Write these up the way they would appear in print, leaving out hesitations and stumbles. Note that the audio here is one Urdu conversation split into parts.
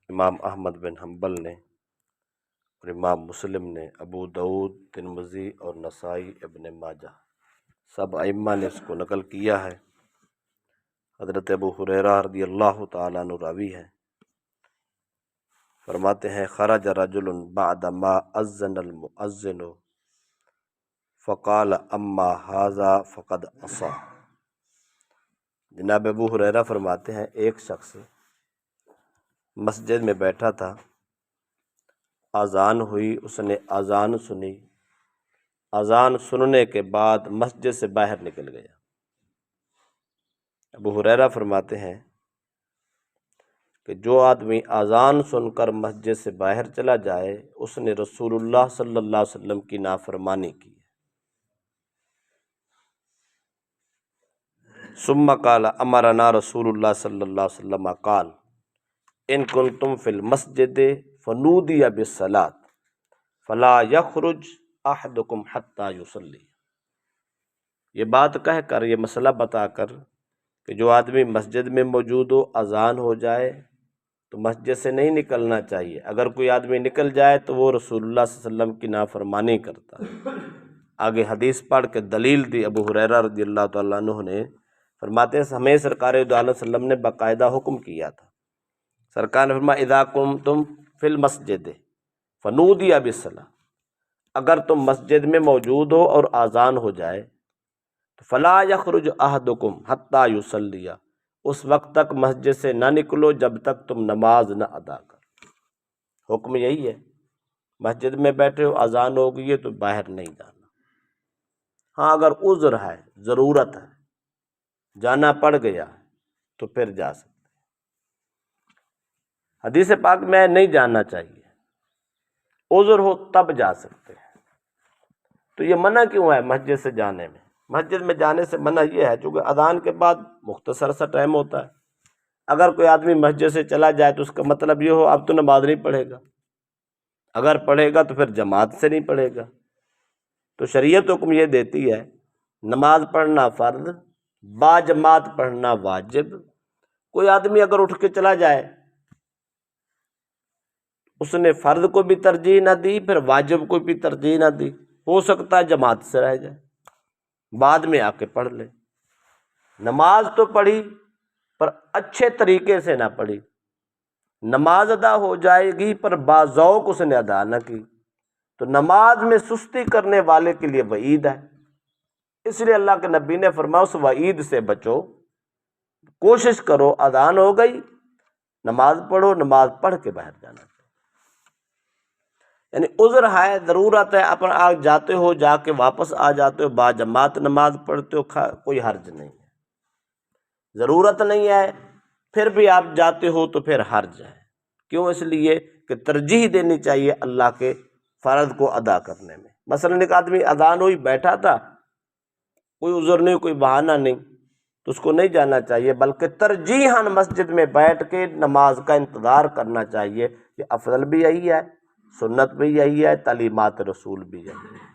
امام احمد بن حنبل نے اور امام مسلم نے، ابو داؤد، ترمذی اور نسائی، ابن ماجہ، سب ائمہ نے اس کو نقل کیا ہے۔ حضرت ابو ہریرہ رضی اللہ تعالیٰ عنہ راوی ہیں، فرماتے ہیں خرج رجل بعد ما اذن المؤذن فقال اما ھذا فقد عصى۔ جناب ابو ہریرہ فرماتے ہیں ایک شخص مسجد میں بیٹھا تھا، اذان ہوئی، اس نے اذان سنی، اذان سننے کے بعد مسجد سے باہر نکل گیا۔ ابو ہریرہ فرماتے ہیں کہ جو آدمی اذان سن کر مسجد سے باہر چلا جائے اس نے رسول اللہ صلی اللہ علیہ وسلم کی نافرمانی کی ہے۔ ثم قال امرنا رسول اللہ صلی اللہ علیہ وسلم قال ان کنتم فی المسجد فنودی بالصلاۃ فلا یخرج احدکم حتی یصلی۔ یہ بات کہہ کر، یہ مسئلہ بتا کر کہ جو آدمی مسجد میں موجود ہو، اذان ہو جائے تو مسجد سے نہیں نکلنا چاہیے۔ اگر کوئی آدمی نکل جائے تو وہ رسول اللہ صلی اللہ علیہ وسلم کی نافرمانی کرتا ہے۔ آگے حدیث پڑھ کے دلیل دی ابو ہریرہ رضی اللہ تعالیٰ عنہ نے، فرماتے ہیں ہمیں سرکار دو عالم صلی اللہ علیہ وسلم نے باقاعدہ حکم کیا تھا۔ سرکار نے فرمایا اذا کنتم فی المسجد فنودی بالصلاۃ، اگر تم مسجد میں موجود ہو اور اذان ہو جائے تو فلا یخرج احدکم حتی یصلی، اس وقت تک مسجد سے نہ نکلو جب تک تم نماز نہ ادا کرو۔ حکم یہی ہے، مسجد میں بیٹھے ہو، اذان ہو گئی ہے تو باہر نہیں جانا۔ ہاں اگر عذر ہے، ضرورت ہے، جانا پڑ گیا تو پھر جا سکتے۔ حدیث پاک میں نہیں جانا چاہیے، عذر ہو تب جا سکتے ہیں۔ تو یہ منع کیوں ہے مسجد سے جانے میں؟ مسجد میں جانے سے منع یہ ہے چونکہ اذان کے بعد مختصر سا ٹائم ہوتا ہے۔ اگر کوئی آدمی مسجد سے چلا جائے تو اس کا مطلب یہ ہو اب تو نماز نہیں پڑھے گا، اگر پڑھے گا تو پھر جماعت سے نہیں پڑھے گا۔ تو شریعت حکم یہ دیتی ہے نماز پڑھنا فرض، با جماعت پڑھنا واجب۔ کوئی آدمی اگر اٹھ کے چلا جائے، اس نے فرض کو بھی ترجیح نہ دی، پھر واجب کو بھی ترجیح نہ دی، ہو سکتا ہے جماعت سے رہ جائے، بعد میں آ کے پڑھ لے۔ نماز تو پڑھی پر اچھے طریقے سے نہ پڑھی، نماز ادا ہو جائے گی پر باذوق اس نے ادا نہ کی، تو نماز میں سستی کرنے والے کے لیے وعید ہے۔ اس لیے اللہ کے نبی نے فرمایا اس وعید سے بچو، کوشش کرو اذان ہو گئی نماز پڑھو، نماز پڑھ کے باہر جانا چاہیے۔ یعنی عذر ہے، ضرورت ہے، اپنا آگ جاتے ہو، جا کے واپس آ جاتے ہو، با جماعت نماز پڑھتے ہو، کوئی حرج نہیں ہے۔ ضرورت نہیں ہے پھر بھی آپ جاتے ہو تو پھر حرج ہے۔ کیوں؟ اس لیے کہ ترجیح دینی چاہیے اللہ کے فرض کو ادا کرنے میں۔ مثلا ایک آدمی اذان ہوئی بیٹھا تھا، کوئی عذر نہیں، کوئی بہانہ نہیں، تو اس کو نہیں جانا چاہیے، بلکہ ترجیحاً مسجد میں بیٹھ کے نماز کا انتظار کرنا چاہیے۔ یہ افضل بھی یہی ہے، سنت بھی یہی ہے، تعلیمات رسول بھی یہی ہے۔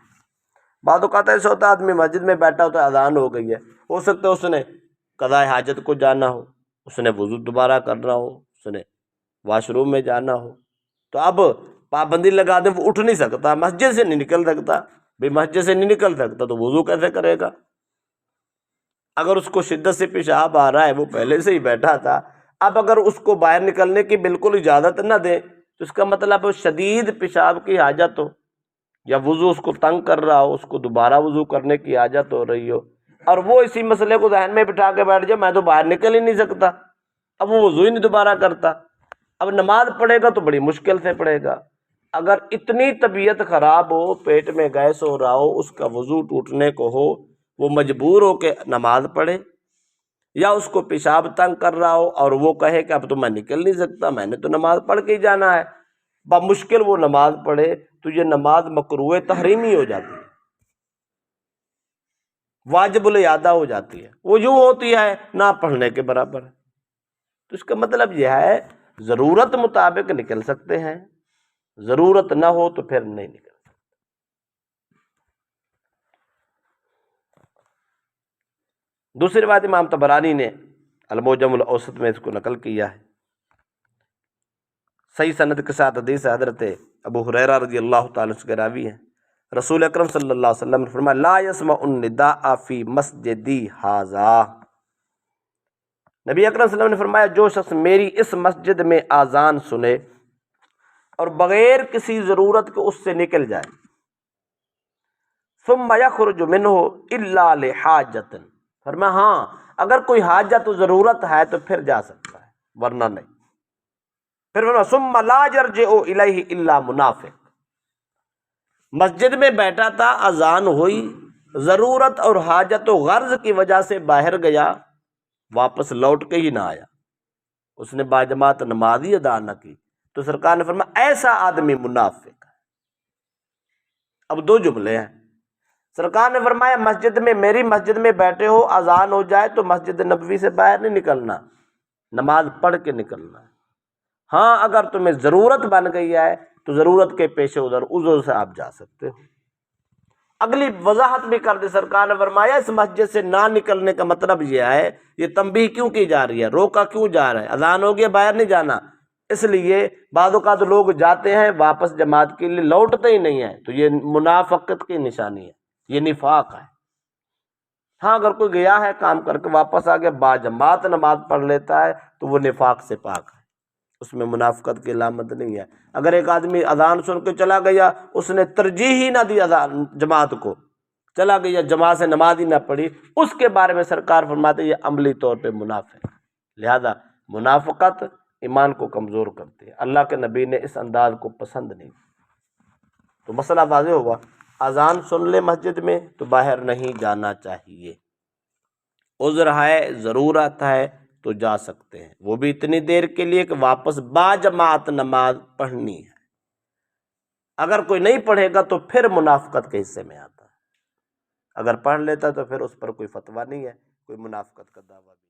بعض اوقات ایسا ہوتا ہے آدمی مسجد میں بیٹھا ہوتا ہے، اذان ہو گئی ہے، ہو سکتا ہے اس نے قضاء حاجت کو جانا ہو، اس نے وضو دوبارہ کرنا ہو، اس نے واش روم میں جانا ہو، تو اب پابندی لگا دیں، وہ اٹھ نہیں سکتا، مسجد سے نہیں نکل سکتا۔ بھئی مسجد سے نہیں نکل سکتا تو وضو کیسے کرے گا؟ اگر اس کو شدت سے پیشاب آ رہا ہے، وہ پہلے سے ہی بیٹھا تھا، اب اگر اس کو باہر نکلنے کی بالکل اجازت نہ دیں تو اس کا مطلب شدید پیشاب کی حاجت ہو یا وضو اس کو تنگ کر رہا ہو، اس کو دوبارہ وضو کرنے کی حاجت ہو رہی ہو، اور وہ اسی مسئلے کو ذہن میں بٹھا کے بیٹھ جائے میں تو باہر نکل ہی نہیں سکتا، اب وہ وضو ہی نہیں دوبارہ کرتا، اب نماز پڑھے گا تو بڑی مشکل سے پڑھے گا۔ اگر اتنی طبیعت خراب ہو، پیٹ میں گیس ہو رہا ہو، اس کا وضو ٹوٹنے کو ہو، وہ مجبور ہو کے نماز پڑھے، یا اس کو پیشاب تنگ کر رہا ہو اور وہ کہے کہ اب تو میں نکل نہیں سکتا، میں نے تو نماز پڑھ کے ہی جانا ہے، بمشکل وہ نماز پڑھے تو یہ نماز مکروہ تحریمی ہو جاتی ہے، واجب الاعادہ ہو جاتی ہے، وہ یوں ہوتی ہے نہ پڑھنے کے برابر ہے۔ تو اس کا مطلب یہ ہے ضرورت مطابق نکل سکتے ہیں، ضرورت نہ ہو تو پھر نہیں نکل سکتے۔ دوسری روایت امام طبرانی نے المعجم الاوسط میں اس کو نقل کیا ہے، صحیح سند کے ساتھ حدیث حضرت ابو ہریرہ رضی اللہ تعالیٰ عنہ کے راوی ہیں، رسول اکرم صلی اللہ علیہ وسلم نے فرمایا لا یسمع النداء فی مسجدی ھذا، نبی اکرم صلی اللہ علیہ وسلم نے فرمایا جو شخص میری اس مسجد میں اذان سنے اور بغیر کسی ضرورت کے اس سے نکل جائے، ثم یخرج منہ الا لحاجۃ، فرمایا ہاں اگر کوئی حاجت و ضرورت ہے تو پھر جا سکتا ہے ورنہ نہیں، پھر فرمایا ثم لا یرجع الیہ الا منافق، مسجد میں بیٹھا تھا، اذان ہوئی، ضرورت اور حاجت و غرض کی وجہ سے باہر گیا، واپس لوٹ کے ہی نہ آیا، اس نے باجماعت نماز ہی ادا نہ کی، تو سرکار نے فرمایا ایسا آدمی منافق ہے۔ اب دو جملے ہیں، سرکار نے فرمایا مسجد میں، میری مسجد میں بیٹھے ہو، اذان ہو جائے تو مسجد نبوی سے باہر نہیں نکلنا، نماز پڑھ کے نکلنا ہے۔ ہاں اگر تمہیں ضرورت بن گئی ہے تو ضرورت کے پیش عذر سے آپ جا سکتے ہو۔ اگلی وضاحت بھی کر دی سرکار نے فرمایا اس مسجد سے نہ نکلنے کا مطلب یہ ہے، یہ تنبیہ کیوں کی جا رہی ہے، روکا کیوں جا رہا ہے، اذان ہو گیا باہر نہیں جانا، اس لیے بعض اوقات لوگ جاتے ہیں واپس جماعت کے لیے لوٹتے ہی نہیں ہیں، تو یہ منافقت کی نشانی ہے، یہ نفاق ہے۔ ہاں اگر کوئی گیا ہے کام کر کے واپس آ گیا باجماعت نماز پڑھ لیتا ہے تو وہ نفاق سے پاک ہے، اس میں منافقت کی علامت نہیں ہے۔ اگر ایک آدمی اذان سن کے چلا گیا، اس نے ترجیح ہی نہ دی اذان جماعت کو، چلا گیا جماعت سے نماز ہی نہ پڑھی، اس کے بارے میں سرکار فرماتے ہیں یہ عملی طور پہ منافق ہے۔ لہذا منافقت ایمان کو کمزور کرتی ہے، اللہ کے نبی نے اس انداز کو پسند نہیں۔ تو مسئلہ واضح ہوا، اذان سن لے مسجد میں تو باہر نہیں جانا چاہیے، عذر ہے ضرورت ہے تو جا سکتے ہیں، وہ بھی اتنی دیر کے لیے کہ واپس باجماعت نماز پڑھنی ہے۔ اگر کوئی نہیں پڑھے گا تو پھر منافقت کے حصے میں آتا ہے، اگر پڑھ لیتا تو پھر اس پر کوئی فتویٰ نہیں ہے، کوئی منافقت کا دعویٰ بھی